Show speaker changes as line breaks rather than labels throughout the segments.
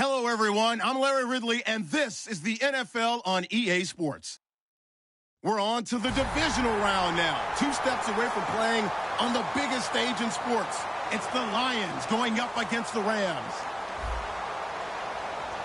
Hello, everyone. I'm Larry Ridley, and this is the NFL on EA Sports. We're on to the divisional round now. 2 steps away from playing on the biggest stage in sports. It's the Lions going up against the Rams.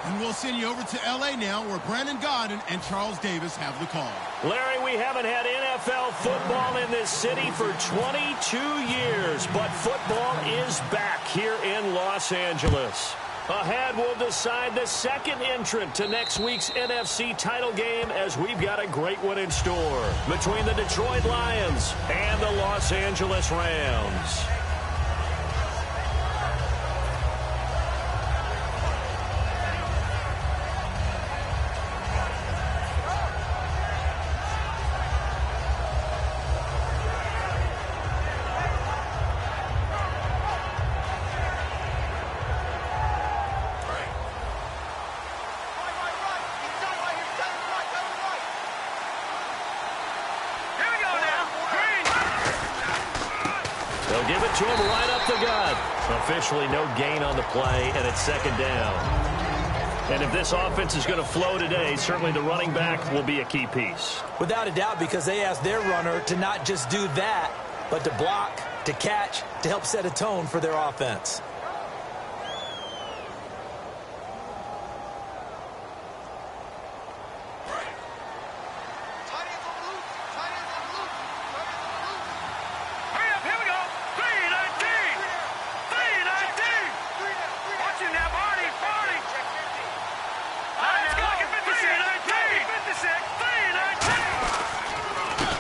And we'll send you over to L.A. now, where Brandon Gaudin and Charles Davis have the call.
Larry, we haven't had NFL football in this city for 22 years, but football is back here in Los Angeles. Ahead, we'll decide the second entrant to next week's NFC title game, as we've got a great one in store between the Detroit Lions and the Los Angeles Rams. They'll give it to him right up the gut. Officially no gain on the play, and it's second down. And if this offense is going to flow today, certainly the running back will be a key piece.
Without a doubt, because they asked their runner to not just do that, but to block, to catch, to help set a tone for their offense.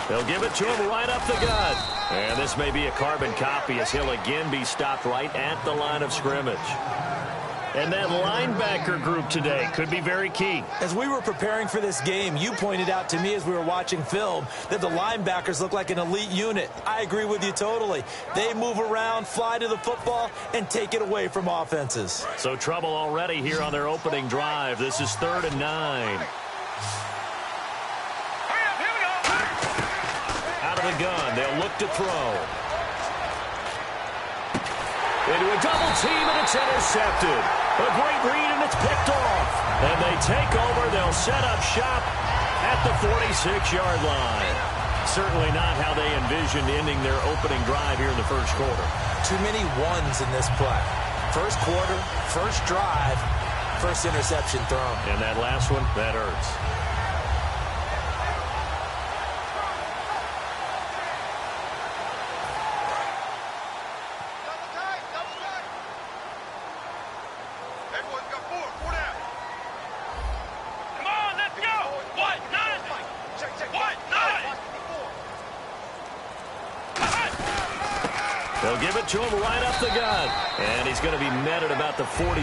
They'll give it to him right up the gut. And this may be a carbon copy, as he'll again be stopped right at the line of scrimmage. And that linebacker group today could be very key.
As we were preparing for this game, you pointed out to me as we were watching film that the linebackers look like an elite unit. I agree with you totally. They move around, fly to the football, and take it away from offenses.
So trouble already here on their opening drive. This is 3rd and 9. The gun. They'll look to throw. Into a double team, and it's intercepted. A great read, and it's picked off. And they take over. They'll set up shop at the 46-yard line. Certainly not how they envisioned ending their opening drive here in the first quarter.
Too many ones in this play. First quarter, first drive, first interception thrown.
And that last one, that hurts. They'll give it to him right up the gut. And he's going to be met at about the 43.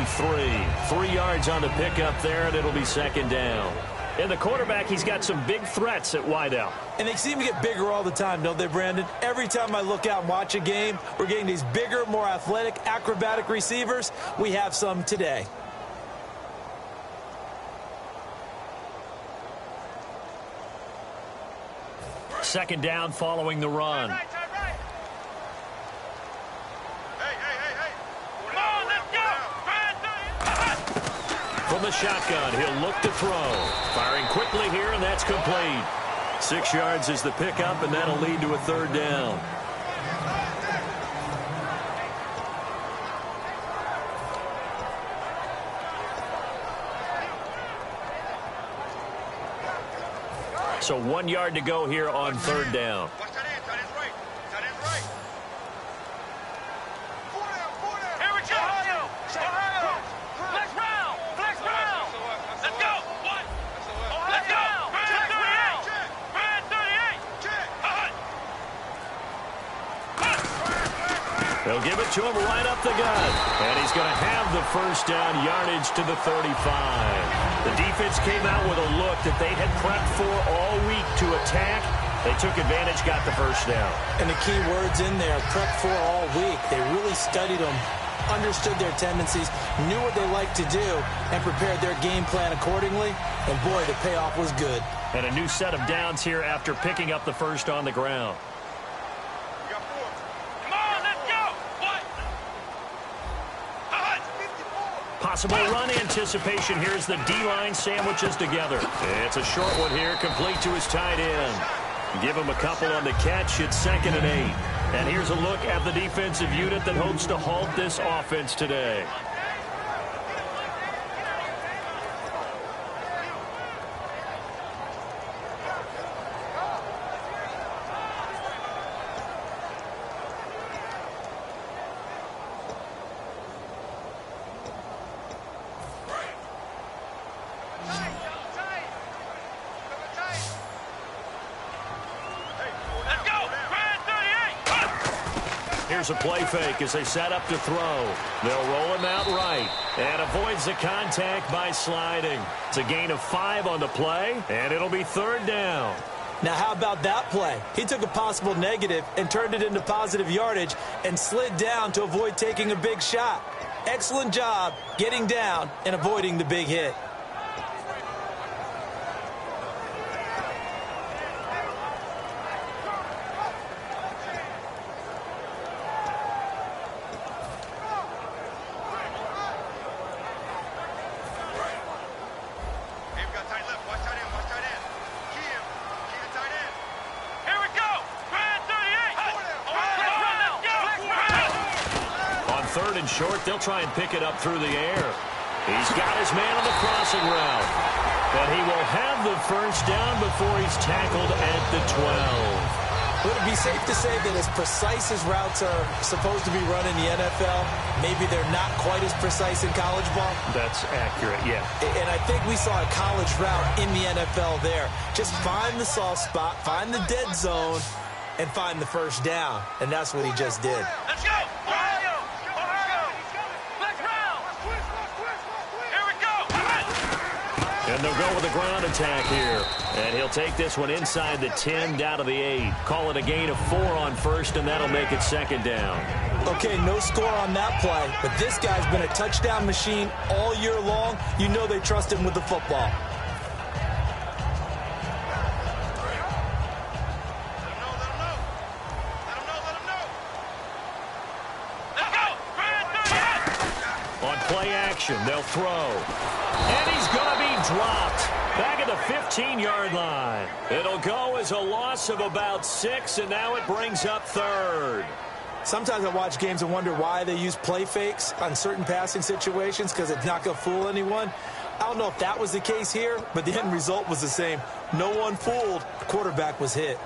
3 yards on the pickup there, and it'll be second down. And the quarterback, he's got some big threats at wideout.
And they seem to get bigger all the time, don't they, Brandon? Every time I look out and watch a game, we're getting these bigger, more athletic, acrobatic receivers. We have some today.
Second down following the run. From the shotgun, he'll look to throw. Firing quickly here, and that's complete. 6 yards is the pickup, and that'll lead to a 3rd down. So 1 yard to go here on 3rd down. They'll give it to him right up the gut. And he's going to have the first down, yardage to the 35. The defense came out with a look that they had prepped for all week to attack. They took advantage, got the first down.
And the key words in there, prepped for all week. They really studied them, understood their tendencies, knew what they liked to do, and prepared their game plan accordingly. And boy, the payoff was good.
And a new set of downs here after picking up the first on the ground. Possible run anticipation. Here's the D-line sandwiches together. It's a short one here, complete to his tight end. Give him a couple on the catch. It's 2nd and 8. And here's a look at the defensive unit that hopes to halt this offense today. Here's a play fake as they set up to throw. They'll roll him out right and avoids the contact by sliding. It's a gain of 5 on the play, and it'll be 3rd down.
Now, how about that play? He took a possible negative and turned it into positive yardage and slid down to avoid taking a big shot. Excellent job getting down and avoiding the big hit.
Short, they'll try and pick it up through the air. He's got his man on the crossing route. And he will have the 1st down before he's tackled at the 12.
Would it be safe to say that as precise as routes are supposed to be run in the NFL, maybe they're not quite as precise in college ball?
That's accurate, yeah.
And I think we saw a college route in the NFL there. Just find the soft spot, find the dead zone, and find the 1st down. And that's what he just did.
Let's go!
And they'll go with a ground attack here. And he'll take this one inside the 10 down to the 8. Call it a gain of 4 on 1st, and that'll make it 2nd down.
Okay, no score on that play, but this guy's been a touchdown machine all year long. You know they trust him with the football.
On play action, they'll throw. And he's going to be dropped back at the 15-yard line. It'll go as a loss of about 6, and now it brings up 3rd.
Sometimes I watch games and wonder why they use play fakes on certain passing situations, because it's not going to fool anyone. I don't know if that was the case here, but the end result was the same. No one fooled. The quarterback was hit.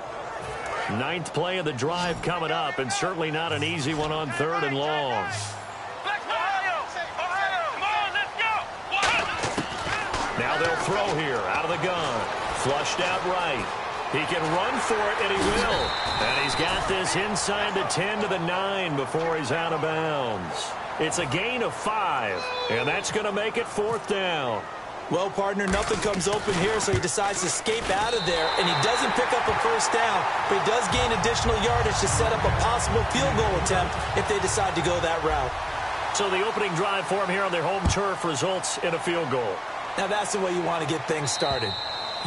9th play of the drive coming up, and certainly not an easy one on 3rd and long. Now they'll throw here out of the gun. Flushed out right. He can run for it, and he will. And he's got this inside the 10 to the 9 before he's out of bounds. It's a gain of 5, and that's going to make it 4th down.
Well, partner, nothing comes open here, so he decides to escape out of there, and he doesn't pick up a 1st down, but he does gain additional yardage to set up a possible field goal attempt if they decide to go that route.
So the opening drive for him here on their home turf results in a field goal.
Now that's the way you want to get things started.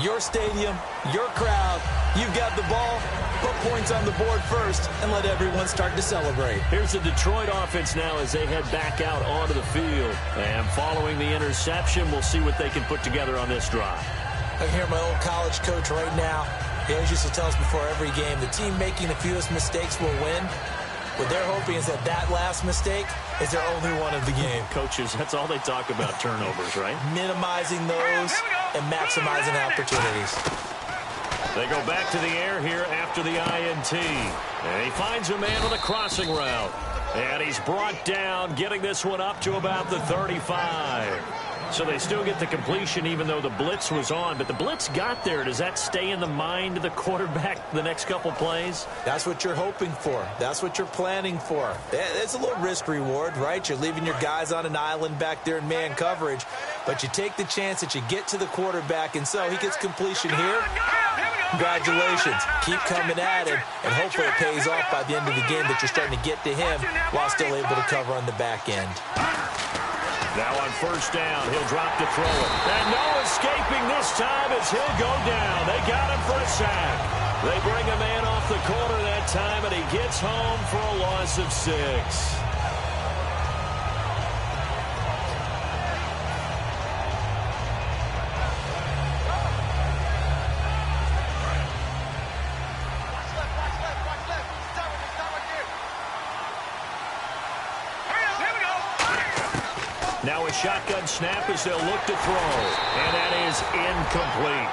Your stadium, your crowd, you've got the ball, put points on the board first, and let everyone start to celebrate.
Here's the Detroit offense now as they head back out onto the field. And following the interception, we'll see what they can put together on this drive.
I can hear my old college coach right now. He always used to tell us before every game, the team making the fewest mistakes will win. What they're hoping is that that last mistake is their only one of the game.
Coaches, that's all they talk about, turnovers, right?
Minimizing those and maximizing opportunities.
They go back to the air here after the INT. And he finds a man on the crossing route. And he's brought down, getting this one up to about the 35. So they still get the completion even though the blitz was on. But the blitz got there. Does that stay in the mind of the quarterback the next couple plays?
That's what you're hoping for. That's what you're planning for. It's a little risk reward, right? You're leaving your guys on an island back there in man coverage. But you take the chance that you get to the quarterback. And so he gets completion here. Congratulations. Keep coming at him. And hopefully it pays off by the end of the game that you're starting to get to him while still able to cover on the back end.
Now on first down, he'll drop to throw it. And no escaping this time as he'll go down. They got him for a sack. They bring a man off the corner that time, and he gets home for a loss of 6. Now a shotgun snap as they'll look to throw. And that is incomplete.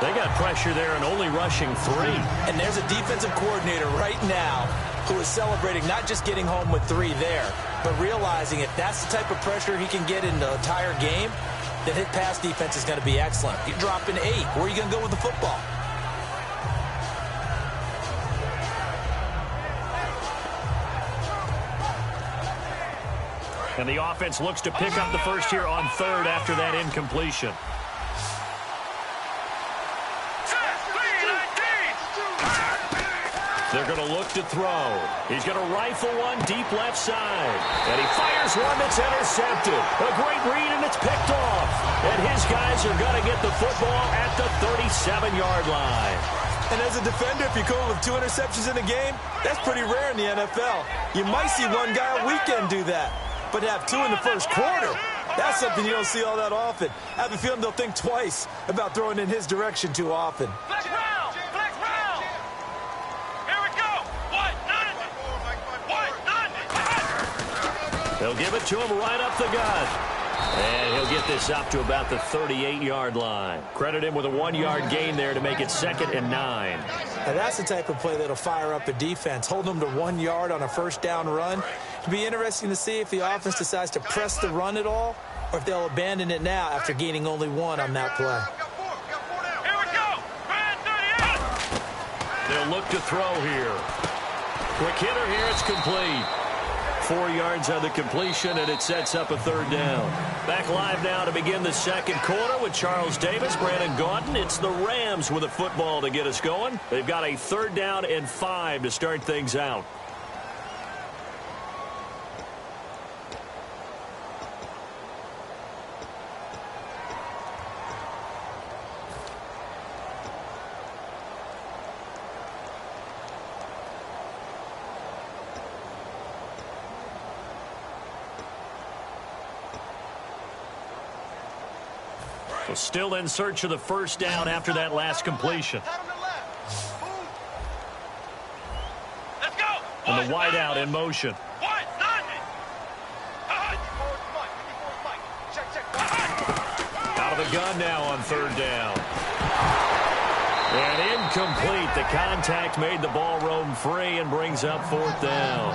They got pressure there and only rushing 3.
And there's a defensive coordinator right now who is celebrating not just getting home with 3 there, but realizing if that's the type of pressure he can get in the entire game, then his pass defense is going to be excellent. You're dropping 8. Where are you going to go with the football?
And the offense looks to pick up the first here on 3rd after that incompletion. They're going to look to throw. He's going to rifle one deep left side. And he fires one that's intercepted. A great read, and it's picked off. And his guys are going to get the football at the 37-yard line.
And as a defender, if you go with 2 interceptions in a game, that's pretty rare in the NFL. You might see one guy a weekend do that. But to have 2 in the first quarter, that's something you don't see all that often. I have a feeling they'll think twice about throwing in his direction too often.
They'll give it to him right up the gut. And he'll get this up to about the 38-yard line. Credit him with a 1-yard gain there to make it 2nd and 9.
Now that's the type of play that'll fire up a defense. Hold them to 1 yard on a first down run. It'll be interesting to see if the offense decides to press the run at all, or if they'll abandon it now after gaining only 1 on that play.
They'll look to throw here. Quick hitter here, it's complete. 4 yards on the completion, and it sets up a 3rd down. Back live now to begin the second quarter with Charles Davis, Brandon Gaudin. It's the Rams with a football to get us going. They've got a 3rd down and 5 to start things out. So still in search of the first down after that last completion. And the wideout in motion. Out of the gun now on 3rd down. And incomplete. The contact made the ball roam free and brings up 4th down.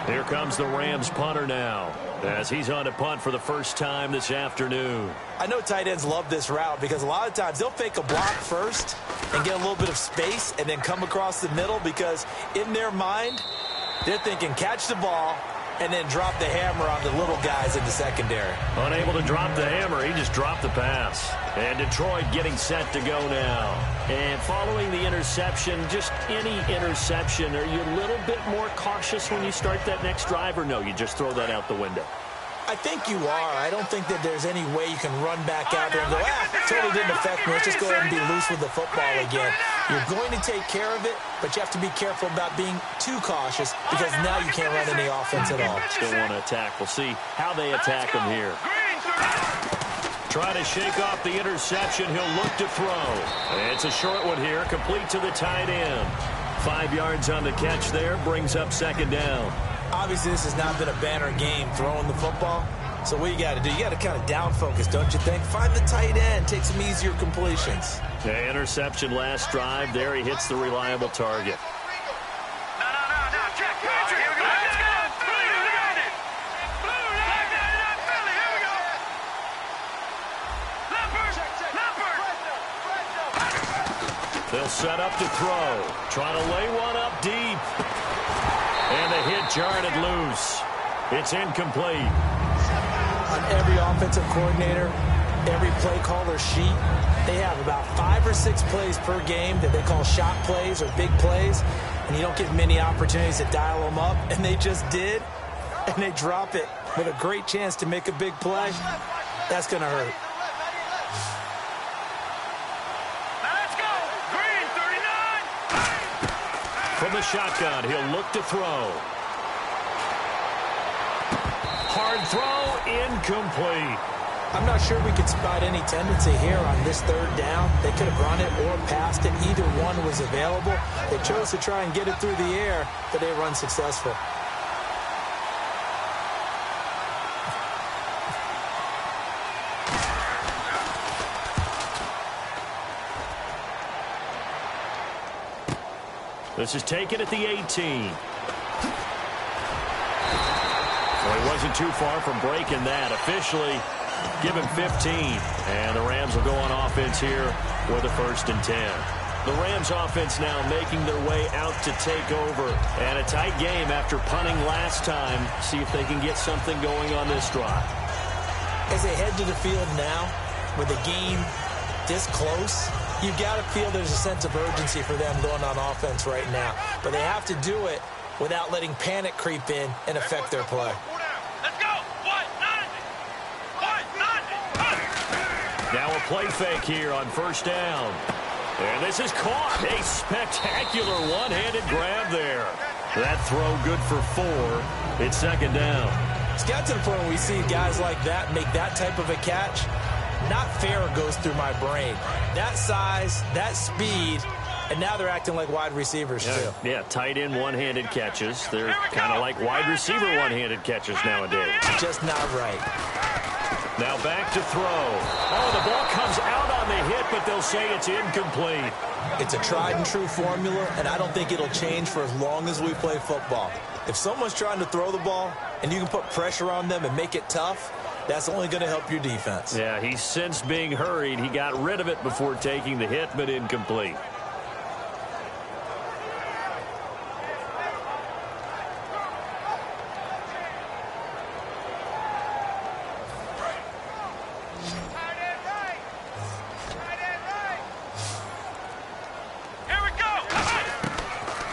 Here comes the Rams punter now, as he's on to punt for the first time this afternoon.
I know tight ends love this route because a lot of times they'll fake a block first and get a little bit of space and then come across the middle, because in their mind, they're thinking catch the ball and then drop the hammer on the little guys in the secondary.
Unable to drop the hammer, he just dropped the pass. And Detroit getting set to go now. And following the interception, just any interception, are you a little bit more cautious when you start that next drive, or no, you just throw that out the window?
I think you are. I don't think that there's any way you can run back out there and go, totally didn't affect me. Let's just go ahead and be loose with the football again. You're going to take care of it, but you have to be careful about being too cautious, because now you can't run any offense at all.
Still want to attack. We'll see how they attack him here. Try to shake off the interception. He'll look to throw. It's a short one here, complete to the tight end. 5 yards on the catch there, brings up 2nd down.
Obviously, this has not been a banner game throwing the football. So what you got to do, you got to kind of down focus, don't you think? Find the tight end, take some easier completions.
The interception last drive. There he hits the reliable target. They'll set up to throw. Trying to lay one up deep. And the hit jarred it loose. It's incomplete.
On every offensive coordinator, every play caller sheet, they have about 5 or 6 plays per game that they call shot plays or big plays, and you don't get many opportunities to dial them up, and they just did, and they drop it with a great chance to make a big play. That's going to hurt.
From the shotgun, he'll look to throw. Hard throw, incomplete.
I'm not sure we could spot any tendency here on this 3rd down. They could have run it or passed it. Either one was available. They chose to try and get it through the air, but they were unsuccessful.
This is taken at the 18. Well, he wasn't too far from breaking that. Officially, give him 15. And the Rams will go on offense here with a 1st and 10. The Rams offense now making their way out to take over. And a tight game after punting last time. See if they can get something going on this drive.
As they head to the field now, with the game this close, you've got to feel there's a sense of urgency for them going on offense right now. But they have to do it without letting panic creep in and affect their play.
Let's go!
Now a play fake here on 1st down. And this is caught. A spectacular one-handed grab there. That throw good for 4. It's 2nd down.
It's got to the point where we see guys like that make that type of a catch. Not fair goes through my brain. That size, that speed, and now they're acting like wide receivers too.
Yeah, tight end one-handed catches. They're kind of like wide receiver one-handed catches nowadays.
Just not right.
Now back to throw. Oh, the ball comes out on the hit, but they'll say it's incomplete.
It's a tried and true formula, and I don't think it'll change for as long as we play football. If someone's trying to throw the ball and you can put pressure on them and make it tough, that's only going to help your defense.
Yeah, he sensed being hurried. He got rid of it before taking the hit, but incomplete.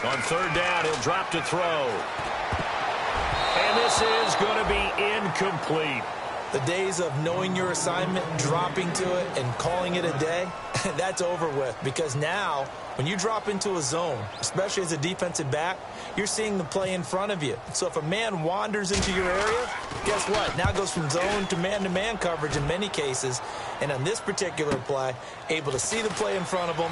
On 3rd down, he'll drop to throw. And this is going to be incomplete.
The days of knowing your assignment, dropping to it, and calling it a day, that's over with. Because now, when you drop into a zone, especially as a defensive back, you're seeing the play in front of you. So if a man wanders into your area, guess what? Now it goes from zone to man coverage in many cases. And on this particular play, able to see the play in front of him,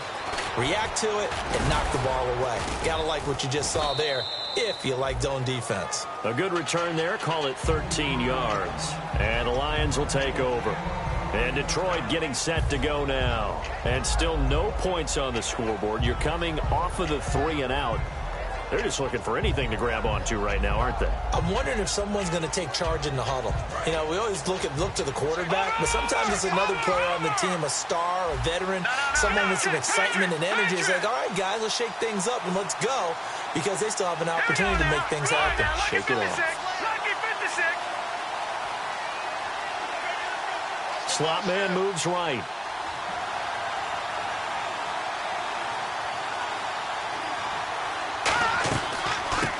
react to it, and knock the ball away. Gotta like what you just saw there, if you like zone defense.
A good return there, call it 13 yards. And the Lions will take over. And Detroit getting set to go now. And still no points on the scoreboard. You're coming off of the 3 and out. They're just looking for anything to grab onto right now, aren't they?
I'm wondering if someone's going to take charge in the huddle. You know, we always look to the quarterback, but sometimes it's another player on the team, a star, a veteran, someone with some excitement and energy. It's like, all right, guys, let's shake things up and let's go, because they still have an opportunity to make things happen.
Shake it off. Slot man moves right.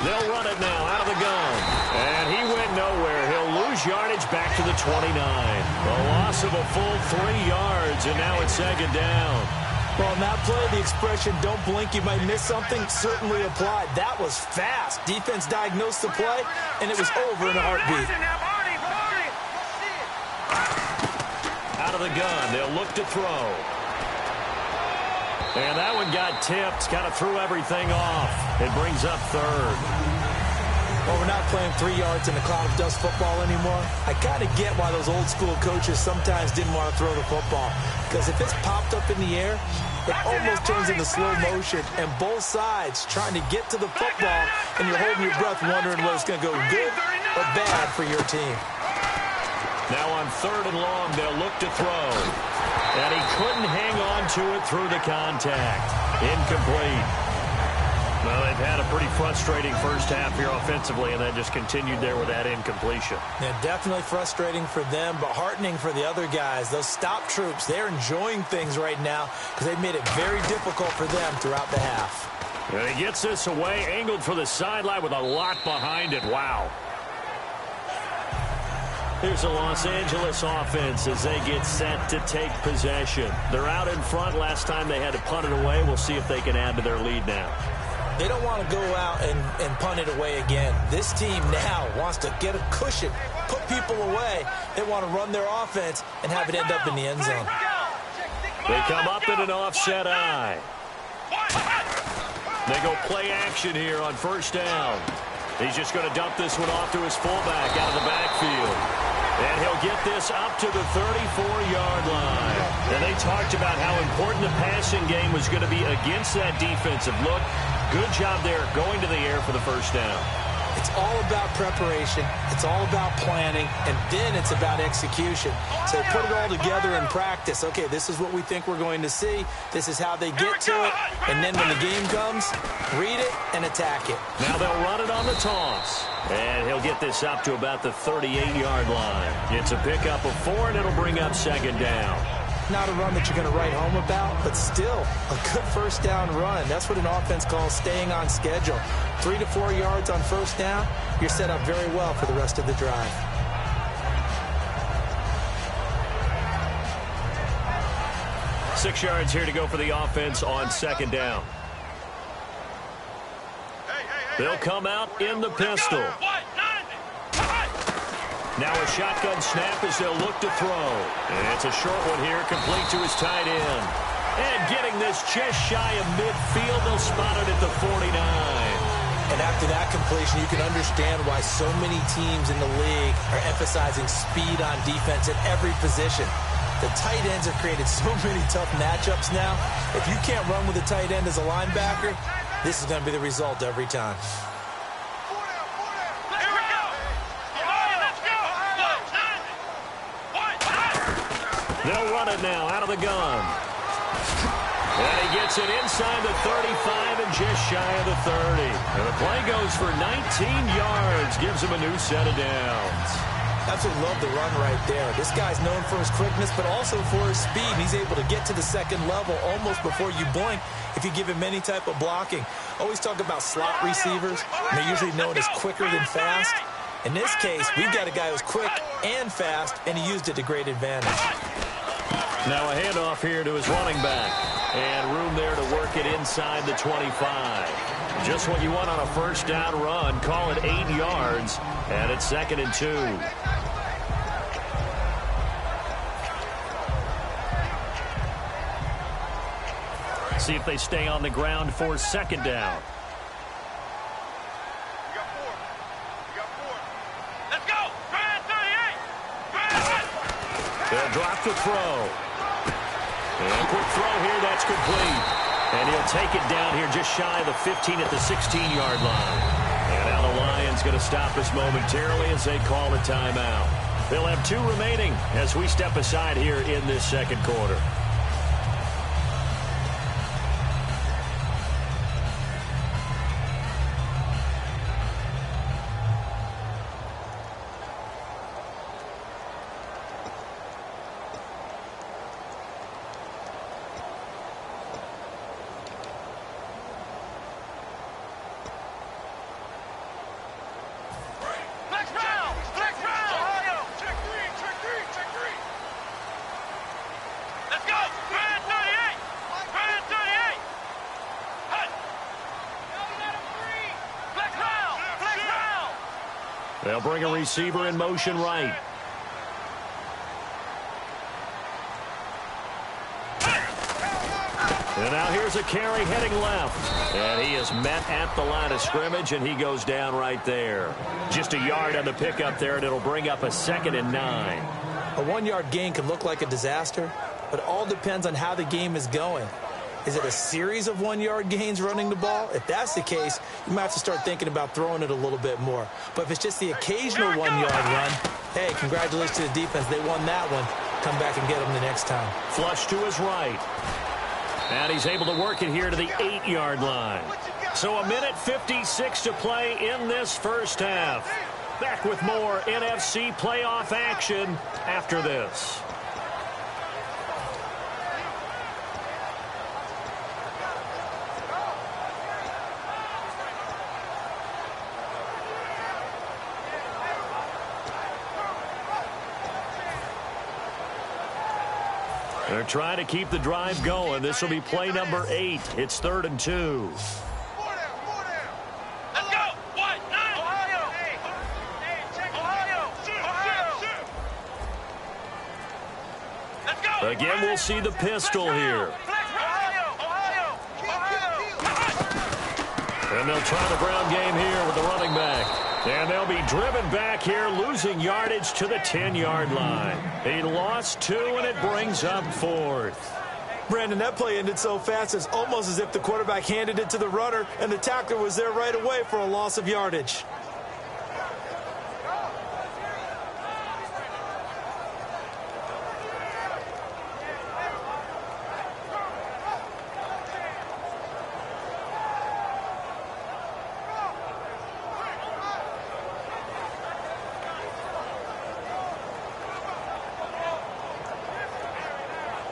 They'll run it now out of the gun. And he went nowhere. He'll lose yardage back to the 29. A loss of a full 3 yards, and now it's 2nd down.
Well, in that play, the expression, don't blink, you might miss something, certainly applied. That was fast. Defense diagnosed the play, and it was over in a heartbeat.
Out of the gun, they'll look to throw. And that one got tipped, kind of threw everything off. It brings up 3rd.
Well, we're not playing 3 yards in a cloud of dust football anymore. I kind of get why those old school coaches sometimes didn't want to throw the football. Because if it's popped up in the air, it almost turns into slow motion. And both sides trying to get to the football, and you're holding your breath wondering whether it's going to go good or bad for your team.
Now on 3rd and long, they'll look to throw. And he couldn't hang on to it through the contact. Incomplete. Well, they've had a pretty frustrating first half here offensively, and that just continued there with that incompletion.
Yeah, definitely frustrating for them, but heartening for the other guys. Those stop troops, they're enjoying things right now because they've made it very difficult for them throughout the half.
And he gets this away, angled for the sideline with a lot behind it. Wow. Here's the Los Angeles offense as they get set to take possession. They're out in front. Last time they had to punt it away. We'll see if they can add to their lead now.
They don't want to go out and punt it away again. This team now wants to get a cushion, put people away. They want to run their offense and have it end up in the end zone.
They come up in an offset eye. They go play action here on 1st down. He's just going to dump this one off to his fullback out of the backfield. And he'll get this up to the 34-yard line. And they talked about how important the passing game was going to be against that defensive look. Good job there going to the air for the first down.
It's all about preparation. It's all about planning. And then it's about execution. So put it all together in practice. Okay, this is what we think we're going to see. This is how they get to it. And then when the game comes, read it and attack it.
Now they'll run it on the toss. And he'll get this up to about the 38-yard line. It's a pickup of 4, and it'll bring up second down.
Not a run that you're going to write home about, but still a good first down run. That's what an offense calls staying on schedule. 3 to 4 yards on first down, you're set up very well for the rest of the drive.
Six yards here to go for the offense on second down. They'll come out in the pistol. Now a shotgun snap as they'll look to throw. And it's a short one here, complete to his tight end. And getting this just shy of midfield, they'll spot it at the 49.
And after that completion, you can understand why so many teams in the league are emphasizing speed on defense at every position. The tight ends have created so many tough matchups now. If you can't run with a tight end as a linebacker, this is going to be the result every time.
They'll run it now out of the gun. And he gets it inside the 35 and just shy of the 30. And the play goes for 19 yards. Gives him a new set of downs.
Absolutely love the run right there. This guy's known for his quickness, but also for his speed. And he's able to get to the second level almost before you blink if you give him any type of blocking. Always talk about slot receivers. And they're usually known as quicker than fast. In this case, we've got a guy who's quick and fast, and he used it to great advantage.
Now a handoff here to his running back. And room there to work it inside the 25. Just what you want on a first down run. Call it 8 yards. And it's 2nd and 2. See if they stay on the ground for second down. They'll drop the throw. And a quick throw here, that's complete. And he'll take it down here just shy of the 15 at the 16-yard line. And now the Lions going to stop us momentarily as they call a timeout. They'll have 2 remaining as we step aside here in this second quarter. They'll bring a receiver in motion right. And now here's a carry heading left. And he is met at the line of scrimmage, and he goes down right there. Just a yard on the pickup there, and it'll bring up a 2nd and 9.
A 1-yard gain could look like a disaster, but it all depends on how the game is going. Is it a series of 1-yard gains running the ball? If that's the case, you might have to start thinking about throwing it a little bit more. But if it's just the occasional 1-yard run, hey, congratulations to the defense. They won that one. Come back and get them the next time.
Flush to his right. And he's able to work it here to the 8-yard line. So a minute 56 to play in this first half. Back with more NFC playoff action after this. They're trying to keep the drive going. This will be play number 8. It's 3rd and 2.
Let's go. What? Ohio. Let's go.
Again, we'll see the pistol here. And they'll try the ground game here with the running back. And they'll be driven back here, losing yardage to the 10-yard line. He lost 2, and it brings up 4th.
Brandon, that play ended so fast, it's almost as if the quarterback handed it to the runner and the tackler was there right away for a loss of yardage.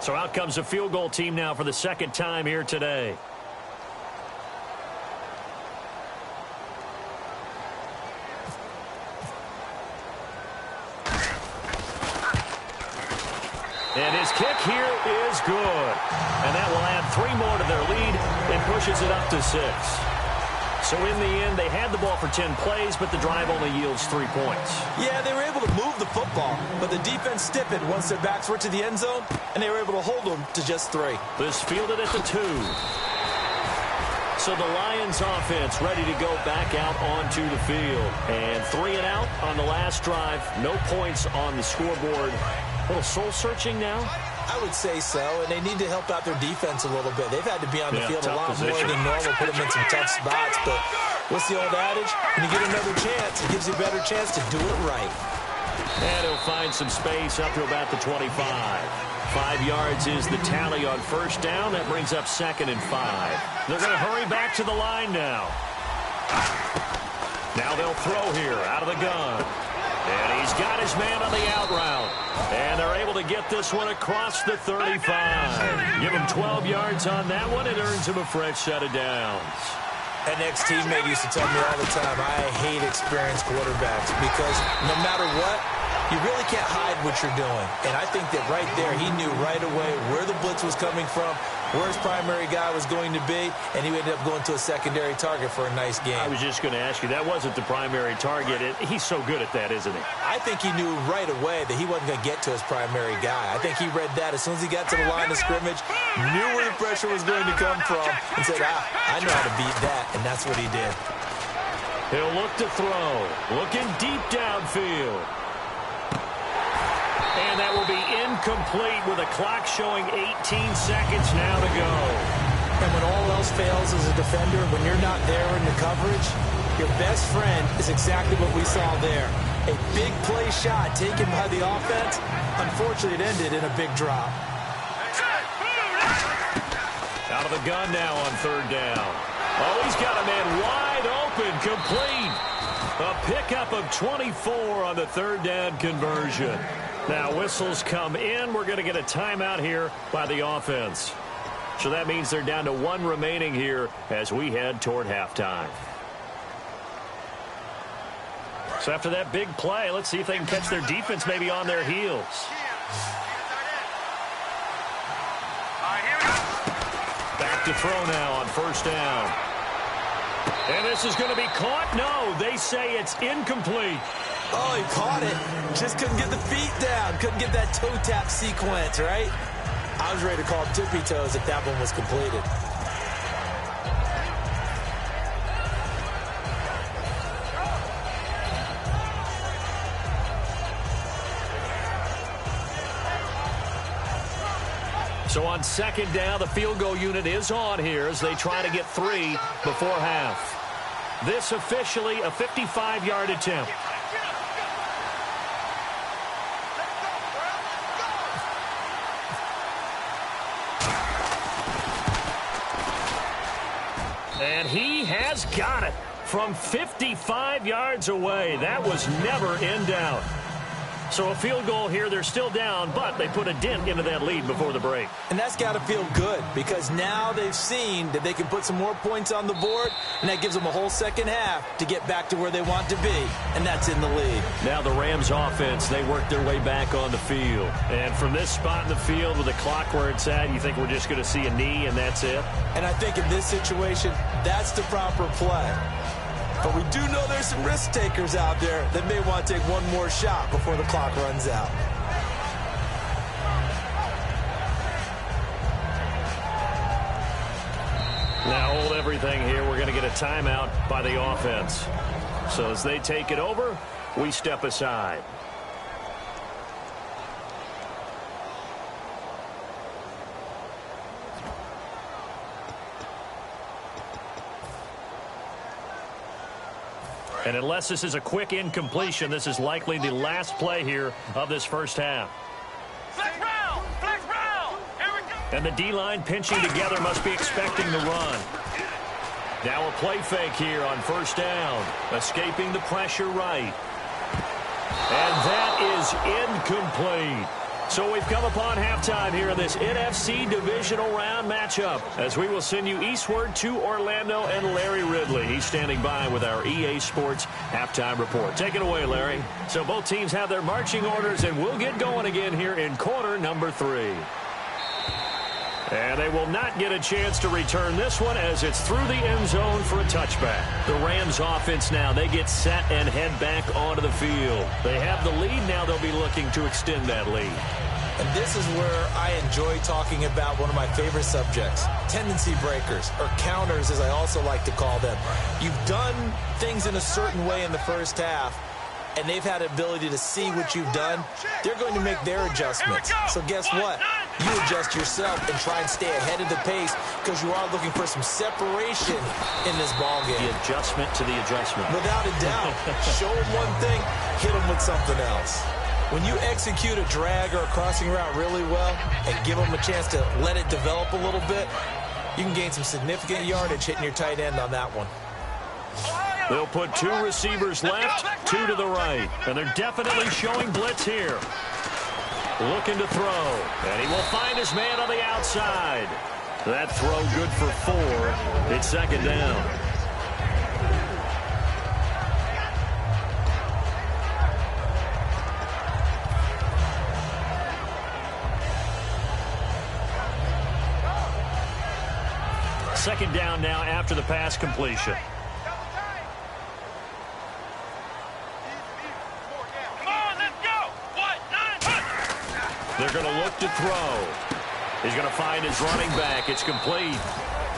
So out comes the field goal team now for the second time here today. And his kick here is good. And that will add 3 more to their lead and pushes it up to 6. So in the end, they had the ball for 10 plays, but the drive only yields 3 points.
Yeah, they were able to move the football, but the defense stiffened once their backs were to the end zone, and they were able to hold them to just 3.
This fielded at the 2. So the Lions offense ready to go back out onto the field. And 3 and out on the last drive. No points on the scoreboard. A little soul-searching now?
I would say so, and they need to help out their defense a little bit. They've had to be on the field a lot more than normal, put them in some tough spots. But what's the old adage? When you get another chance, it gives you a better chance to do it right.
And he'll find some space up to about the 25. 5 yards is the tally on first down. That brings up 2nd and 5. They're going to hurry back to the line now. Now they'll throw here out of the gun. And he's got his man on the out route. And they're able to get this one across the 35. Give him 12 yards on that one. It earns him a fresh set of downs.
An ex-teammate used to tell me all the time, I hate experienced quarterbacks because no matter what, you really can't hide what you're doing. And I think that right there, he knew right away where the blitz was coming from, where his primary guy was going to be, and he ended up going to a secondary target for a nice game.
I was just going to ask you, that wasn't the primary target. He's so good at that, isn't he?
I think he knew right away that he wasn't going to get to his primary guy. I think he read that as soon as he got to the line of scrimmage, knew where the pressure was going to come from, and said, I know how to beat that, and that's what he did.
He'll look to throw, looking deep downfield. And that will be incomplete with a clock showing 18 seconds now to go.
And when all else fails as a defender, when you're not there in the coverage, your best friend is exactly what we saw there. A big play shot taken by the offense. Unfortunately, it ended in a big drop.
Out of the gun now on 3rd down. Oh, he's got a man wide open, complete. A pickup of 24 on the 3rd down conversion. Now whistles come in. We're going to get a timeout here by the offense. So that means they're down to 1 remaining here as we head toward halftime. So after that big play, let's see if they can catch their defense maybe on their heels. Back to throw now on 1st down. And this is going to be caught. No, they say it's incomplete.
Oh, he caught it. Just couldn't get the feet down. Couldn't get that toe tap sequence, right? I was ready to call tippy toes if that one was completed.
So on 2nd down, the field goal unit is on here as they try to get 3 before half. This officially a 55-yard attempt. And he has got it from 55 yards away. That was never in doubt. So a field goal here, they're still down, but they put a dent into that lead before the break.
And that's got to feel good because now they've seen that they can put some more points on the board, and that gives them a whole second half to get back to where they want to be, and that's in the lead.
Now the Rams offense, they work their way back on the field. And from this spot in the field with the clock where it's at, you think we're just going to see a knee and that's it?
And I think in this situation, that's the proper play. But we do know there's some risk takers out there that may want to take one more shot before the clock runs out.
Now hold everything here. We're going to get a timeout by the offense. So as they take it over, we step aside. And unless this is a quick incompletion, this is likely the last play here of this first half.
Flex round! Flex round! Here we go!
And the D-line pinching together must be expecting the run. Now a play fake here on first down. Escaping the pressure right. And that is incomplete. So we've come upon halftime here in this NFC divisional round matchup, as we will send you eastward to Orlando and Larry Ridley. He's standing by with our EA Sports halftime report. Take it away, Larry. So both teams have their marching orders, and we'll get going again here in quarter number 3. And they will not get a chance to return this one as it's through the end zone for a touchback. The Rams offense now, they get set and head back onto the field. They have the lead. Now they'll be looking to extend that lead.
And this is where I enjoy talking about one of my favorite subjects, tendency breakers, or counters as I also like to call them. You've done things in a certain way in the first half, and they've had the ability to see what you've done. They're going to make their adjustments. So guess what? You adjust yourself and try and stay ahead of the pace because you are looking for some separation in this ballgame.
The adjustment to the adjustment.
Without a doubt. Show them one thing, hit them with something else. When you execute a drag or a crossing route really well and give them a chance to let it develop a little bit, you can gain some significant yardage hitting your tight end on that one.
They'll put 2 receivers left, 2 to the right. And they're definitely showing blitz here. Looking to throw. And he will find his man on the outside. That throw good for 4. It's second down. Second down now after the pass completion. They're going to look to throw. He's going to find his running back. It's complete.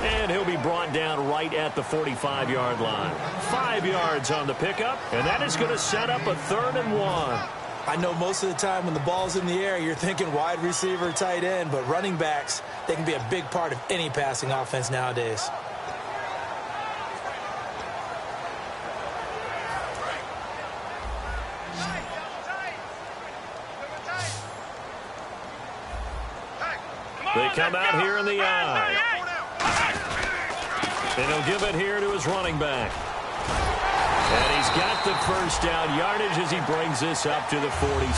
And he'll be brought down right at the 45-yard line. 5 yards on the pickup, and that is going to set up a 3rd and 1.
I know most of the time when the ball's in the air, you're thinking wide receiver, tight end, but running backs, they can be a big part of any passing offense nowadays.
They come out here in the eye. And he'll give it here to his running back. And he's got the first down yardage as he brings this up to the 47.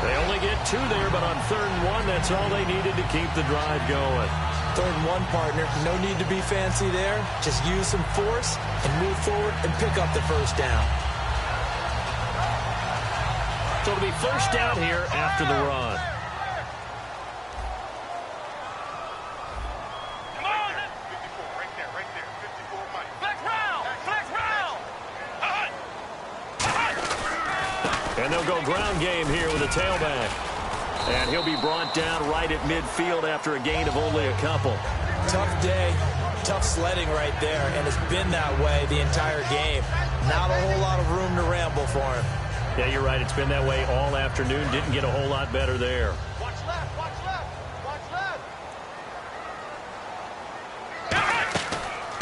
They only get 2 there, but on 3rd and 1, that's all they needed to keep the drive going.
3rd and 1, partner. No need to be fancy there. Just use some force and move forward and pick up the first down.
So it'll be first down here after the run. And they'll go ground game here with a tailback. And he'll be brought down right at midfield after a gain of only a couple.
Tough day, tough sledding right there, and it's been that way the entire game. Not a whole lot of room to ramble for him.
Yeah, you're right. It's been that way all afternoon. Didn't get a whole lot better there.
Watch left, watch left, watch left.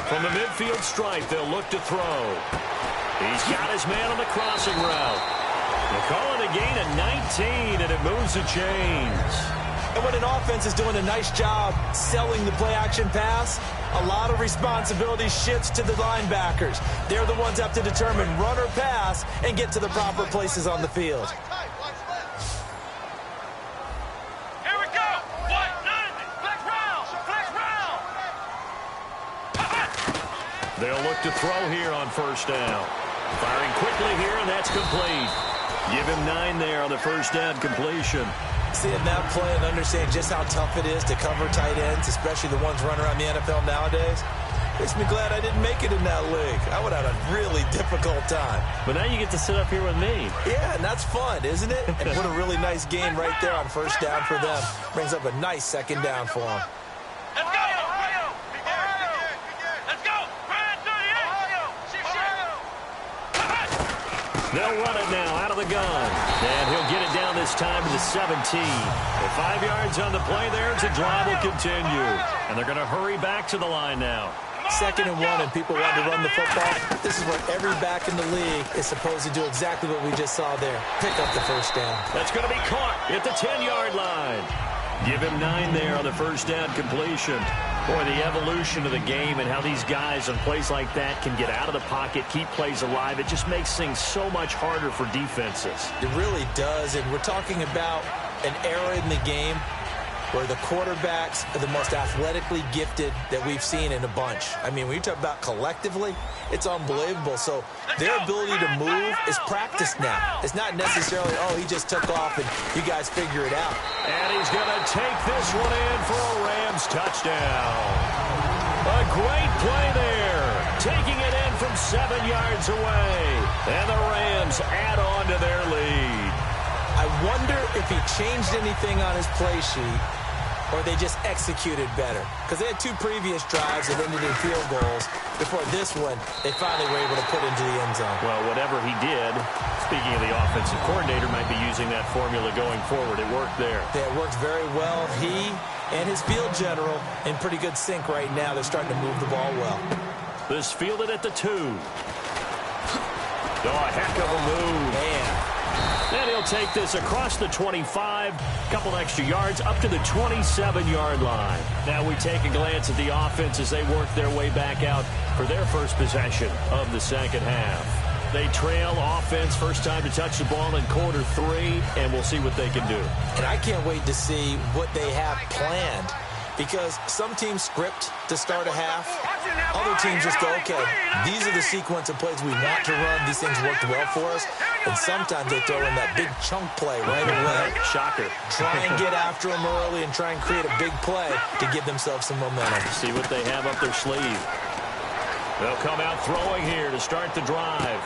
From the midfield stripe, they'll look to throw. He's got his man on the crossing route. They call it a gain of 19, and it moves the chains.
And when an offense is doing a nice job selling the play-action pass, a lot of responsibility shifts to the linebackers. They're the ones that have to determine run or pass and get to the proper places on the field.
Here we go. What? Flex round. Flex round.
They'll look to throw here on first down. Firing quickly here, and that's complete. Give him 9 there on the first down completion.
Seeing that play and understanding just how tough it is to cover tight ends, especially the ones running around the NFL nowadays, makes me glad I didn't make it in that league. I would have had a really difficult time.
But now you get to sit up here with me.
Yeah, and that's fun, isn't it? And what a really nice game right there on first down for them. Brings up a nice second down for them.
Let's go. Ohio. Let's go. Right to the end.
They'll run it now out of the gun. And he'll get it down this time to the 17. With 5 yards on the play there, the drive will continue. And they're going to hurry back to the line now.
Come
2nd and 1 and people want to run the football, this is where every back in the league is supposed to do exactly what we just saw there. Pick up the first down.
That's going to be caught at the 10-yard line. Give him 9 there on the first down completion. Boy, the evolution of the game and how these guys on plays like that can get out of the pocket, keep plays alive, it just makes things so much harder for defenses.
It really does, and we're talking about an era in the game where the quarterbacks are the most athletically gifted that we've seen in a bunch. I mean, when you talk about collectively, it's unbelievable. So their ability to move is practiced now. It's not necessarily, oh, he just took off and you guys figure it out.
And he's going to take this one in for a Rams touchdown. A great play there. Taking it in from 7 yards away. And the Rams add on to their lead.
I wonder if he changed anything on his play sheet or they just executed better. Because they had 2 previous drives that ended in field goals. Before this one, they finally were able to put into the end zone.
Well, whatever he did, speaking of the offensive coordinator, might be using that formula going forward. It worked there.
Yeah, it worked very well. He and his field general in pretty good sync right now. They're starting to move the ball well.
This fielded at the 2. Oh, a heck of a move.
Man.
And he'll take this across the 25, couple extra yards, up to the 27-yard line. Now we take a glance at the offense as they work their way back out for their first possession of the second half. They trail offense, first time to touch the ball in quarter 3, and we'll see what they can do.
And I can't wait to see what they have planned, because some teams script to start a half. Other teams just go, okay, these are the sequence of plays we want to run. These things worked well for us. And sometimes they throw in that big chunk play right away.
Shocker.
Try and get after them early and try and create a big play to give themselves some momentum.
See what they have up their sleeve. They'll come out throwing here to start the drive.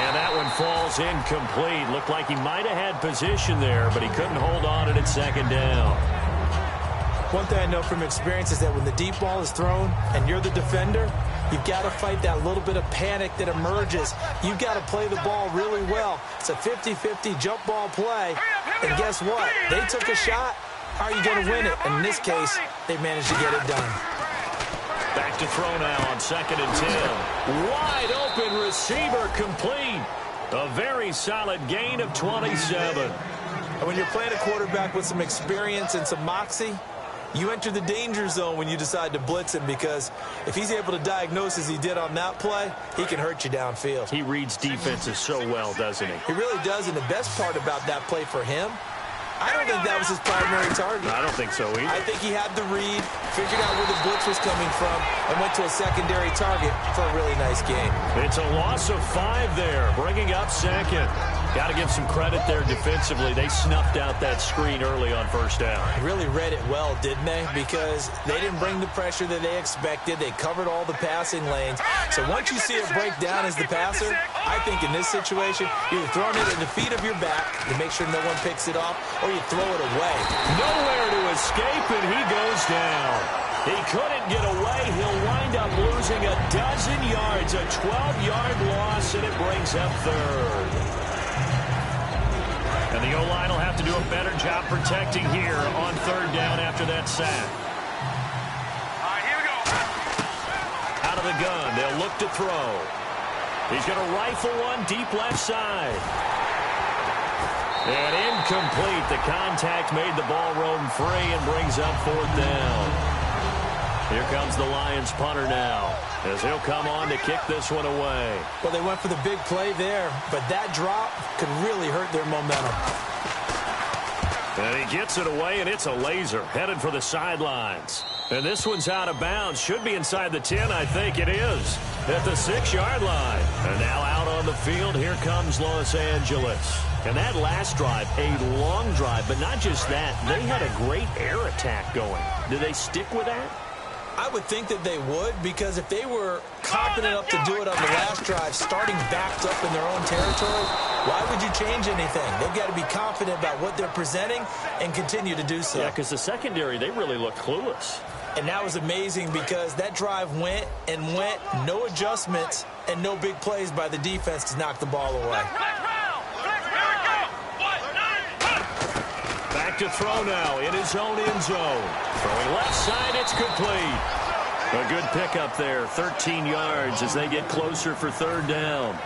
And that one falls incomplete. Looked like he might have had position there, but he couldn't hold on to it at 2nd down.
One thing I know from experience is that when the deep ball is thrown and you're the defender, you've got to fight that little bit of panic that emerges. You've got to play the ball really well. It's a 50-50 jump ball play. And guess what? They took a shot. How are you going to win it? And in this case, they managed to get it done.
Back to throw now on 2nd and 10. Wide open receiver complete. A very solid gain of 27.
And when you're playing a quarterback with some experience and some moxie, you enter the danger zone when you decide to blitz him, because if he's able to diagnose as he did on that play, he can hurt you downfield.
He reads defenses so well, doesn't he?
He really does, and the best part about that play for him, I don't think that was his primary target.
I don't think so either.
I think he had the read, figured out where the blitz was coming from, and went to a secondary target for a really nice game.
It's a loss of 5 there, bringing up 2nd. Got to give some credit there defensively. They snuffed out that screen early on first down.
Really read it well, didn't they? Because they didn't bring the pressure that they expected. They covered all the passing lanes. So once you see it break down as the passer, I think in this situation, you're throwing it at the feet of your back to make sure no one picks it off, or you throw it away.
Nowhere to escape, and he goes down. He couldn't get away. He'll wind up losing a dozen yards, a 12-yard loss, and it brings up 3rd. And the O-line will have to do a better job protecting here on 3rd down after that sack.
All right, here we go.
Out of the gun, they'll look to throw. He's going to rifle one deep left side. And incomplete. The contact made the ball roam free and brings up 4th down. Here comes the Lions punter now, as he'll come on to kick this one away.
Well, they went for the big play there, but that drop could really hurt their momentum.
And he gets it away, and it's a laser headed for the sidelines. And this one's out of bounds. Should be inside the 10, I think it is, at the 6-yard line. And now out on the field, here comes Los Angeles. And that last drive, a long drive, but not just that. They had a great air attack going. Do they stick with that?
I would think that they would, because if they were confident enough to do it on the last drive, starting backed up in their own territory, why would you change anything? They've got to be confident about what they're presenting and continue to do so.
Yeah, because the secondary, they really look clueless.
And that was amazing, because that drive went and went, no adjustments and no big plays by the defense to knock the ball away.
Back to throw now in his own end zone. Throwing left side, it's complete. A good pickup there, 13 yards as they get closer for third down.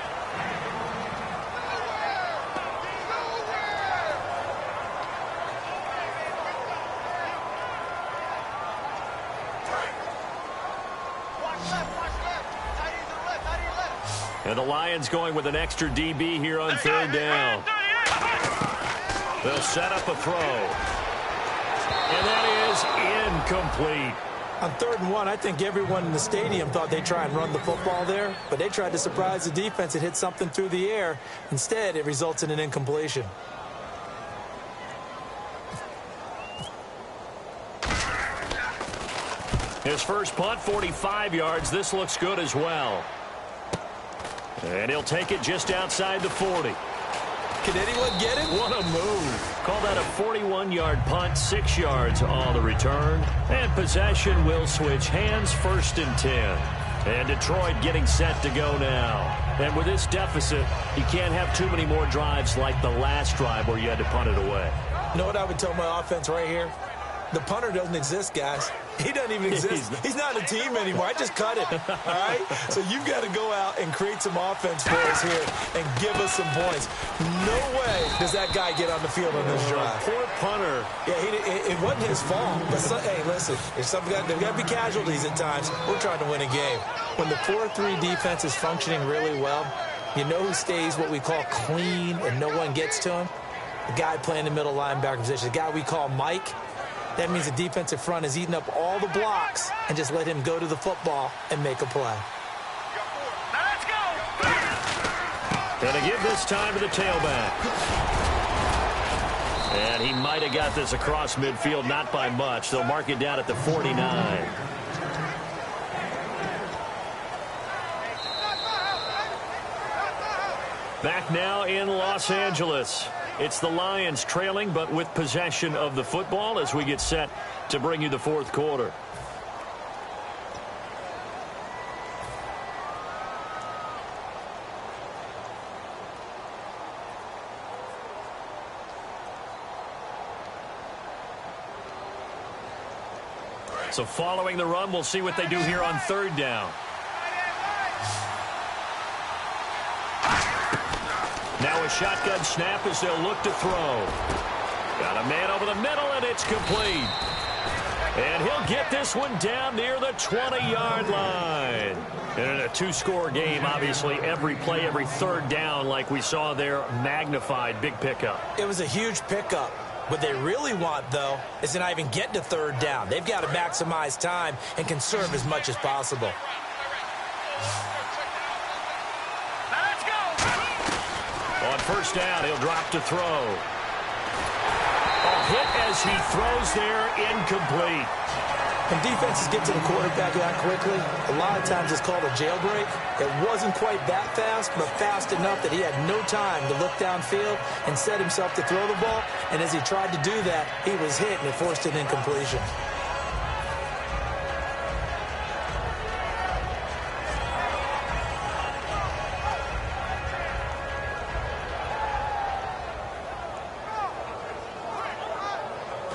And the Lions going with an extra DB here on third down. They'll set up a throw. And that is incomplete.
On 3rd and 1, I think everyone in the stadium thought they'd try and run the football there, but they tried to surprise the defense and hit something through the air. Instead, it results in an incompletion.
His first punt, 45 yards. This looks good as well. And he'll take it just outside the 40.
Can anyone get it?
What a move. Call that a 41-yard punt, 6 yards on the return. And possession will switch hands, 1st and 10. And Detroit getting set to go now. And with this deficit, you can't have too many more drives like the last drive where you had to punt it away.
You know what I would tell my offense right here? The punter doesn't exist, guys. He doesn't even exist. He's not a team anymore. I just cut him, all right? So you've got to go out and create some offense for us here and give us some points. No way does that guy get on the field on this drive.
Poor punter.
Yeah, it wasn't his fault. But hey, listen, there's got to be casualties at times. We're trying to win a game. When the 4-3 defense is functioning really well, you know who stays what we call clean and no one gets to him? The guy playing the middle linebacker position, the guy we call Mike. That means the defensive front is eating up all the blocks and just let him go to the football and make a play.
Let's go!
Going to give this time to the tailback. And he might have got this across midfield, not by much. They'll mark it down at the 49. Back now in Los Angeles. It's the Lions trailing, but with possession of the football as we get set to bring you the 4th quarter. So following the run, we'll see what they do here on 3rd down. Now a shotgun snap as they'll look to throw. Got a man over the middle, and it's complete. And he'll get this one down near the 20-yard line. And in a 2-score game, obviously, every play, every 3rd down, like we saw there, magnified, big pickup.
It was a huge pickup. What they really want, though, is to not even get to 3rd down. They've got to maximize time and conserve as much as possible.
On 1st down, he'll drop to throw. A hit as he throws there, incomplete.
When defenses get to the quarterback that quickly, a lot of times it's called a jailbreak. It wasn't quite that fast, but fast enough that he had no time to look downfield and set himself to throw the ball. And as he tried to do that, he was hit, and it forced an incompletion.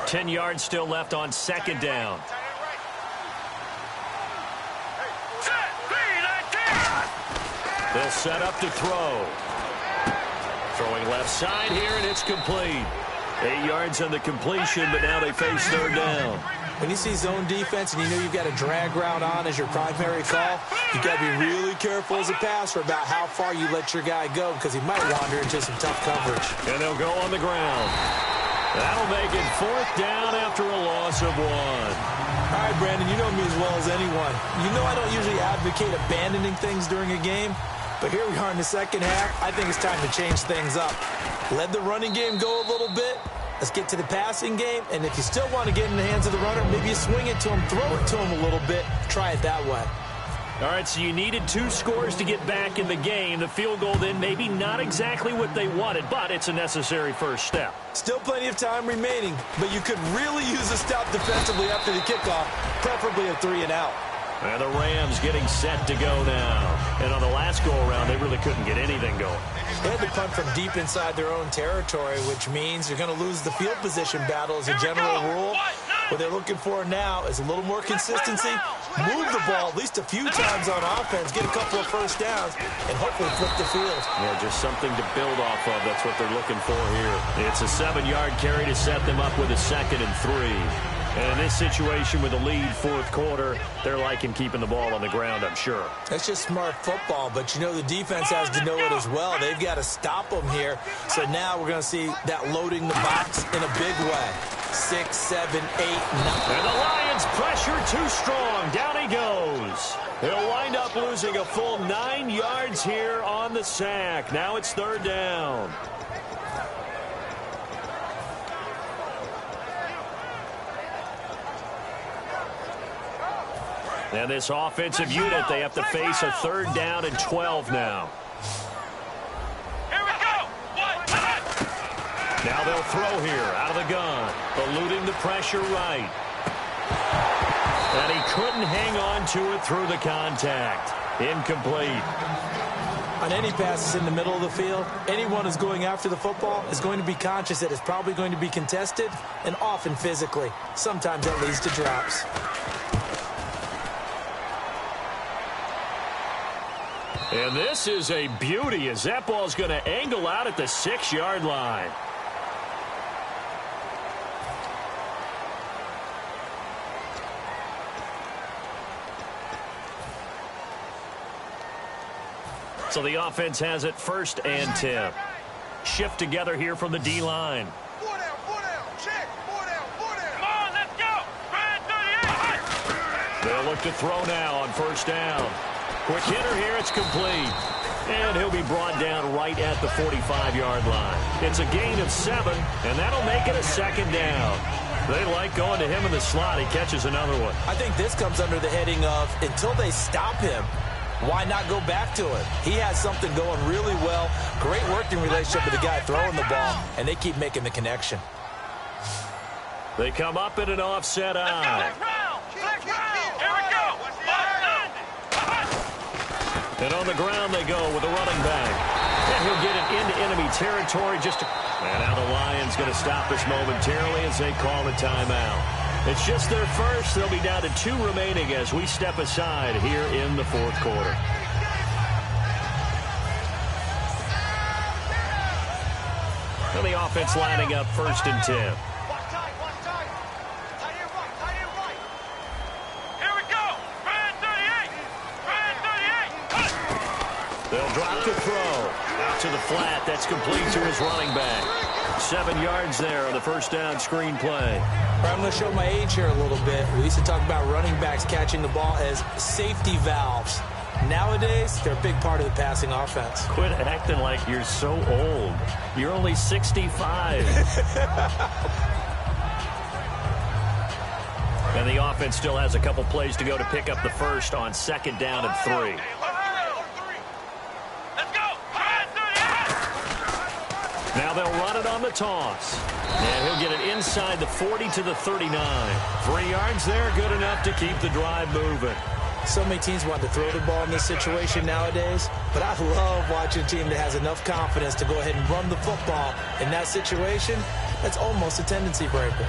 Ten yards still left on 2nd down. They'll set up to throw. Throwing left side here, and it's complete. 8 yards on the completion, but now they face 3rd down.
When you see zone defense and you know you've got a drag route on as your primary call, you've got to be really careful as a passer about how far you let your guy go because he might wander into some tough coverage.
And they'll go on the ground. That'll make it 4th down after a loss of 1.
All right, Brandon, you know me as well as anyone. You know I don't usually advocate abandoning things during a game, but here we are in the 2nd half. I think it's time to change things up. Let the running game go a little bit. Let's get to the passing game, and if you still want to get in the hands of the runner, maybe you swing it to him, throw it to him a little bit, try it that way.
All right, so you needed 2 scores to get back in the game. The field goal then maybe not exactly what they wanted, but it's a necessary first step.
Still plenty of time remaining, but you could really use a stop defensively after the kickoff, preferably a 3-and-out.
And the Rams getting set to go now. And on the last go-around, they really couldn't get anything going.
They had to punt from deep inside their own territory, which means you're going to lose the field position battle as a general rule. What they're looking for now is a little more consistency, move the ball at least a few times on offense, get a couple of first downs, and hopefully flip the field.
Yeah, just something to build off of. That's what they're looking for here. It's a 7-yard carry to set them up with a 2nd and 3. And in this situation with the lead, fourth quarter, they're liking keeping the ball on the ground, I'm sure.
That's just smart football, but you know the defense has to know it as well. They've got to stop them here. So now we're going to see that loading the box in a big way. 6, 7, 8, 9.
And the Lions pressure too strong. Down he goes. He'll wind up losing a full 9 yards here on the sack. Now it's 3rd down. And this offensive unit, they have to face a 3rd down and 12 now.
Here we go.
Now they'll throw here out of the gun, eluding the pressure right. And he couldn't hang on to it through the contact. Incomplete.
On any passes in the middle of the field, anyone who's going after the football is going to be conscious that it's probably going to be contested, and often physically. Sometimes that leads to drops.
And this is a beauty as that ball's going to angle out at the 6-yard line. So the offense has it 1st and 10. Shift together here from the D-line.
4 down, check, 4 down. Come on, let's go. Ryan 38.
They'll look to throw now on 1st down. Quick hitter here, it's complete. And he'll be brought down right at the 45-yard line. It's a gain of 7, and that'll make it a 2nd down. They like going to him in the slot. He catches another one.
I think this comes under the heading of until they stop him, why not go back to it? He has something going really well. Great working relationship with the guy throwing the ball, and they keep making the connection.
They come up in an offset eye.
Here we go.
And on the ground they go with a running back. And he'll get it into enemy territory. And now the Lions going to stop this momentarily as they call a timeout. It's just their first. They'll be down to 2 remaining as we step aside here in the fourth quarter. And the offense lining up 1st and 10. They'll drop the throw. Out to the flat. That's complete to his running back. 7 yards there on the 1st down screen play.
I'm going to show my age here a little bit. We used to talk about running backs catching the ball as safety valves. Nowadays, they're a big part of the passing offense.
Quit acting like you're so old. You're only 65. And the offense still has a couple plays to go to pick up the first on 2nd down and 3. Now they'll run it on the toss. And he'll get it inside the 40 to the 39. 3 yards there, good enough to keep the drive moving.
So many teams want to throw the ball in this situation nowadays, but I love watching a team that has enough confidence to go ahead and run the football. In that situation, that's almost a tendency breaker.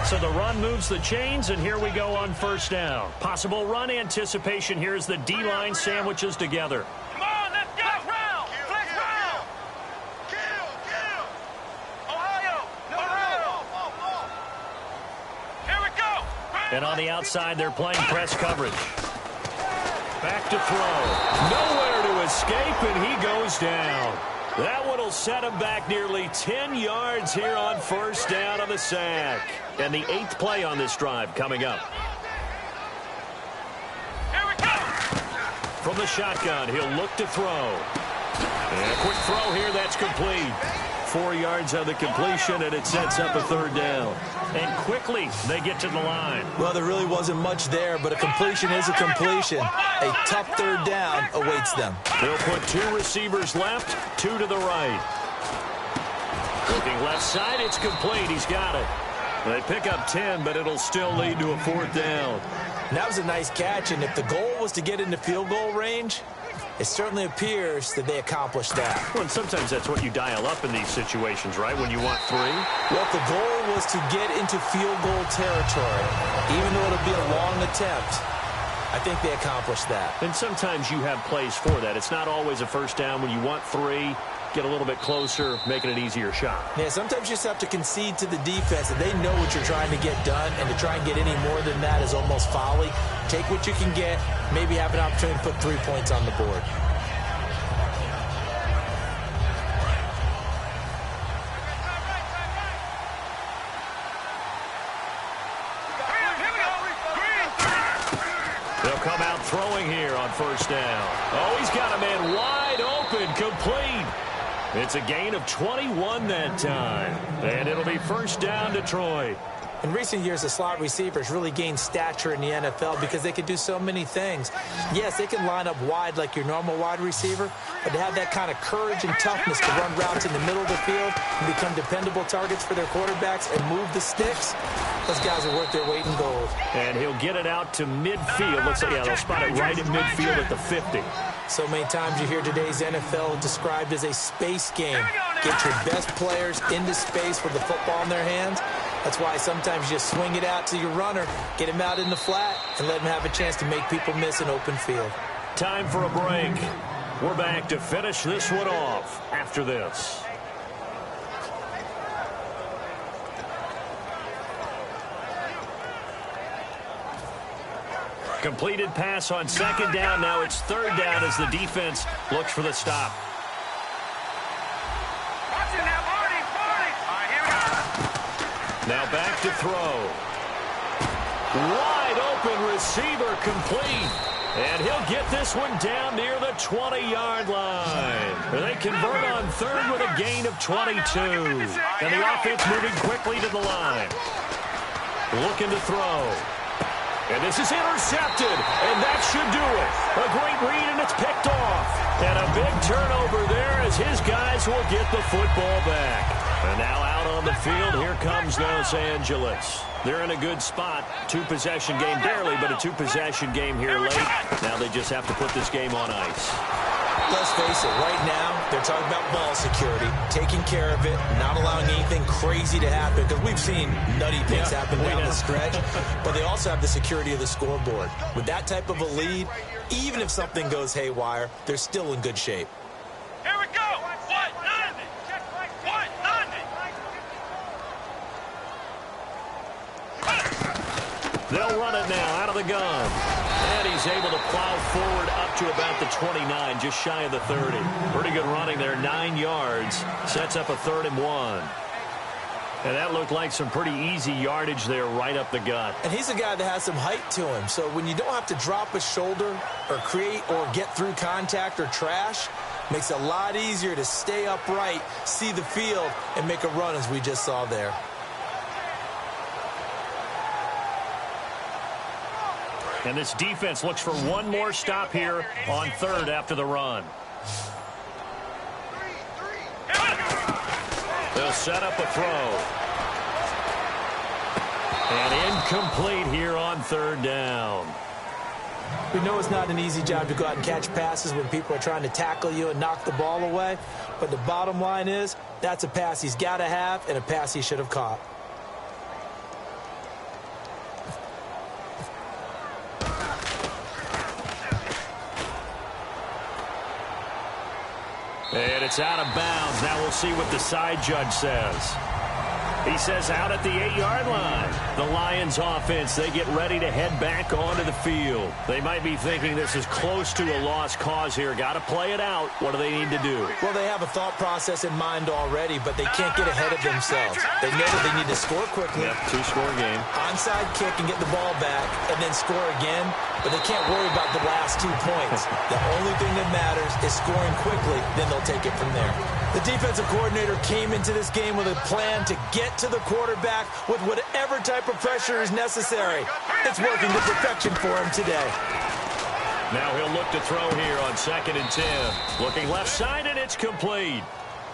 So the run moves the chains, and here we go on 1st down. Possible run anticipation. Here's the D-line sandwiches together.
Come on, let's go. Flex round. Kill. Ohio. Here we go.
And on the outside, they're playing press coverage. Back to throw. Nowhere to escape, and he goes down. That one will set him back nearly 10 yards here on 1st down on the sack. And the 8th play on this drive coming up.
Here we go.
From the shotgun, he'll look to throw. And a quick throw here, that's complete. 4 yards on the completion, and it sets up a 3rd down. And quickly, they get to the line.
Well, there really wasn't much there, but a completion is a completion. A tough 3rd down awaits them.
They'll put 2 receivers left, 2 to the right. Looking left side, it's complete. He's got it. They pick up 10, but it'll still lead to a 4th down.
That was a nice catch, and if the goal was to get into field goal range, It certainly appears that they accomplished that.
Well, and sometimes that's what you dial up in these situations, right, when you want 3?
Well, the goal was to get into field goal territory, even though it'll be a long attempt. I think they accomplished that.
And sometimes you have plays for that. It's not always a first down. When you want 3, get a little bit closer, making an easier shot.
Yeah, sometimes you just have to concede to the defense that they know what you're trying to get done, and to try and get any more than that is almost folly. Take what you can get, maybe have an opportunity to put 3 points on the board.
They'll come out throwing here on first down. Oh, he's got a man wide open, complete. It's a gain of 21 that time. And it'll be first down, Detroit.
In recent years, the slot receivers really gained stature in the NFL because they can do so many things. Yes, they can line up wide like your normal wide receiver, but to have that kind of courage and toughness to run routes in the middle of the field and become dependable targets for their quarterbacks and move the sticks, those guys are worth their weight in gold.
And he'll get it out to midfield. Let's say, yeah, they'll spot it right in midfield at the 50.
So many times you hear today's NFL described as a space game. Get your best players into space with the football in their hands. That's why sometimes you just swing it out to your runner, get him out in the flat, and let him have a chance to make people miss an open field.
Time for a break. We're back to finish this one off after this. Completed pass on second down. Now it's third down as the defense looks for the stop. Now back to throw. Wide open receiver, complete. And he'll get this one down near the 20-yard line. They convert on third with a gain of 22. And the offense moving quickly to the line. Looking to throw. And this is intercepted, and that should do it. A great read, and it's picked off. And a big turnover there as his guys will get the football back. And now out on the field, here comes Los Angeles. They're in a good spot. 2-possession game, barely, but a 2-possession game here late. Now they just have to put this game on ice.
Let's face it, right now, they're talking about ball security, taking care of it, not allowing anything crazy to happen, because we've seen nutty things happen down the stretch, but they also have the security of the scoreboard. With that type of a lead, even if something goes haywire, they're still in good shape.
Here we go.
They'll run it now out of the gun. And he's able to plow forward up to about the 29, just shy of the 30. Pretty good running there, 9 yards. Sets up a 3rd and 1. And that looked like some pretty easy yardage there right up the gut.
And he's a guy that has some height to him. So when you don't have to drop a shoulder or create or get through contact or trash, makes it a lot easier to stay upright, see the field, and make a run as we just saw there.
And this defense looks for one more stop here on third after the run. They'll set up a throw. And incomplete here on third down.
We know it's not an easy job to go out and catch passes when people are trying to tackle you and knock the ball away. But the bottom line is, that's a pass he's got to have and a pass he should have caught.
And it's out of bounds. Now we'll see what the side judge says. He says out at the 8-yard line. The Lions offense, they get ready to head back onto the field. They might be thinking this is close to a lost cause here. Got to play it out. What do they need to do?
Well, they have a thought process in mind already, but they can't get ahead of themselves. They know that they need to score quickly.
Yep, 2-score game.
Onside kick and get the ball back, and then score again. But they can't worry about the last 2 points. The only thing that matters is scoring quickly, then they'll take it from there. The defensive coordinator came into this game with a plan to get to the quarterback with whatever type of pressure is necessary. It's working to perfection for him today.
Now he'll look to throw here on 2nd and 10. Looking left side, and it's complete.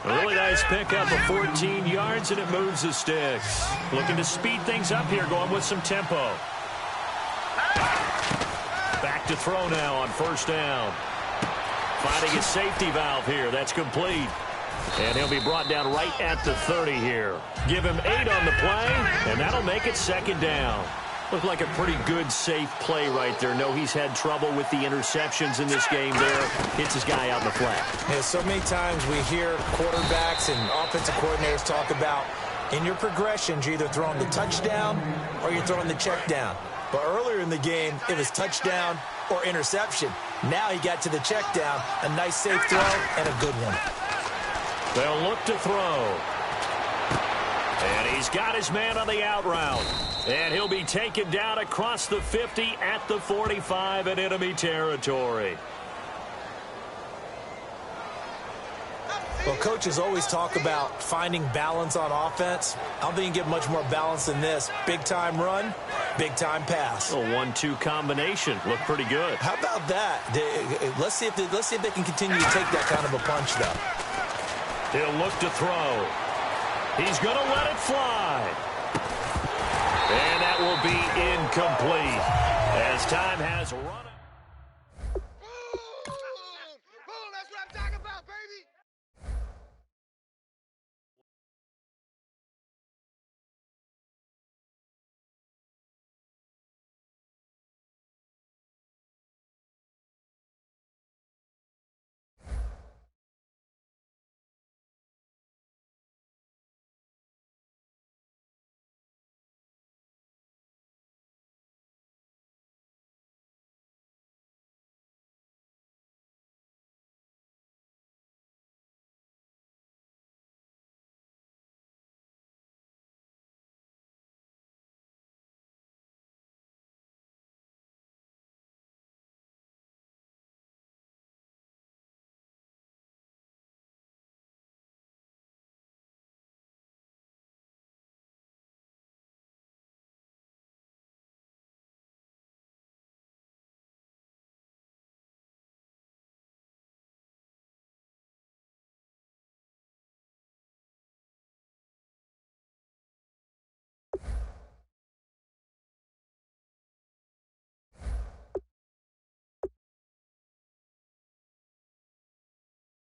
A really nice pickup of 14 yards, and it moves the sticks. Looking to speed things up here, going with some tempo. Back to throw now on 1st down. finding a safety valve here. That's complete. And he'll be brought down right at the 30 here. Give him 8 on the play, and that'll make it second down. Looked like a pretty good, safe play right there. No, he's had trouble with the interceptions in this game there. Hits his guy out in the flat.
Yeah, so many times we hear quarterbacks and offensive coordinators talk about in your progressions, you're either throwing the touchdown or you're throwing the check down. But earlier in the game, it was touchdown or interception. Now he got to the check down, a nice safe throw, and a good one.
They'll look to throw. And he's got his man on the out route. And he'll be taken down across the 50 at the 45 in enemy territory.
Well, coaches always talk about finding balance on offense. I don't think you can get much more balance than this. Big-time run, big-time pass.
A 1-2 combination. Looked pretty good.
How about that? Let's see if they can continue to take that kind of a punch, though.
He'll look to throw. He's going to let it fly. And that will be incomplete as time has run out.